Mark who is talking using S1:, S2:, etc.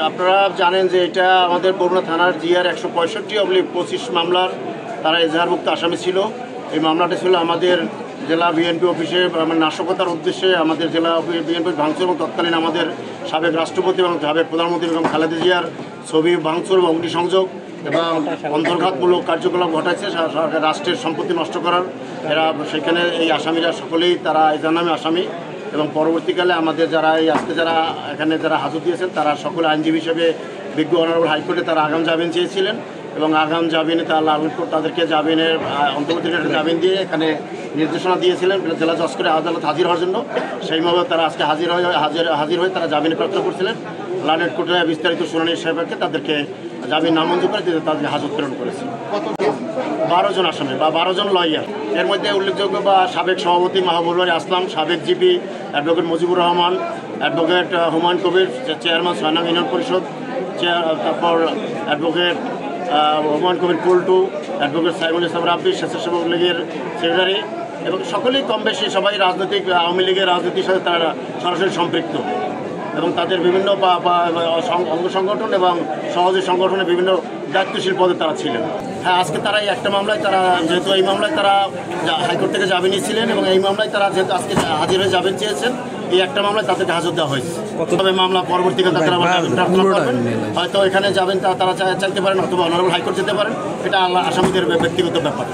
S1: আপনারা জানেন যে এটা আমাদের বরুণা থানার জিআর 165/25 মামলার তারা এজাহারভুক্ত আসামি ছিল। এই মামলাটা ছিল আমাদের জেলা বিএনপি অফিসে নাশকতার উদ্দেশ্যে আমাদের জেলা বিএনপি ভাঙচুর এবং তৎকালীন আমাদের সাবেক রাষ্ট্রপতি এবং সাবেক প্রধানমন্ত্রী এবং খালেদা জিয়ার ছবি ভাঙচুর এবং অগ্নিসংযোগ এবং অন্তর্ঘাতমূলক কার্যকলাপ ঘটাইছে রাষ্ট্রের সম্পত্তি নষ্ট করার। এরা সেখানে এই আসামিরা সকলেই তারা এজাহার নামে আসামি এবং পরবর্তীকালে আমাদের যারা এই আজকে যারা এখানে যারা হাজত দিয়েছেন তারা সকলে আইনজীবী হিসেবে বিজ্ঞ অনারেবল হাইকোর্টে তারা আগাম জামিন চেয়েছিলেন এবং আগাম জামিনে তারা লালন কোর্ট তাদেরকে জামিনের অন্তর্বর্তীকালীন জামিন দিয়ে এখানে নির্দেশনা দিয়েছিলেন জেলা জজ করে আদালত হাজির হওয়ার জন্য। সেইভাবে তারা আজকে হাজির হয়ে তারা জামিনে প্রার্থনা করছিলেন। লালন কোর্টে বিস্তারিত শুনানি সাপেক্ষে তাদেরকে জামিন নামঞ্জুর করে তাদেরকে হাজত প্রেরণ করেছে। 12 জন আসামি বা 12 জন লয়ার। এর মধ্যে উল্লেখযোগ্য বা সাবেক সভাপতি মাহবুবুল আসলাম, সাবেক GP advocate Mujibur Rahman, advocate Humayun Kabir chairman 6 নং ইউনিয়ন পরিষদ, তারপর অ্যাডভোকেট হুমায়ুন কবির পল্টু, অ্যাডভোকেট সাইমুল ইসলাম রাব্বি স্বেচ্ছাসেবক লীগের সেক্রেটারি এবং সকলেই কম বেশি সবাই রাজনৈতিক আওয়ামী লীগের রাজনীতির সাথে তারা সরাসরি সম্পৃক্ত এবং তাদের বিভিন্ন অঙ্গ সংগঠন এবং সহযোগী সংগঠনে বিভিন্ন দায়িত্বশীল পদে তারা ছিলেন। হ্যাঁ, আজকে তারা এই একটা মামলায় তারা যেহেতু এই মামলায় তারা হাইকোর্ট থেকে জামিন নিয়েছিলেন এবং এই মামলায় তারা যেহেতু আজকে হাজির হয়ে জামিন চেয়েছেন, এই একটা মামলায় তাদেরকে হাজত দেওয়া হয়েছে। তবে মামলা পরবর্তীকালে তারা প্রার্থনা করবেন, হয়তো এখানে যাবেন তারা চাইতে পারেন অথবা অনারেবল হাইকোর্ট যেতে পারেন, এটা আসামিদের ব্যক্তিগত ব্যাপার।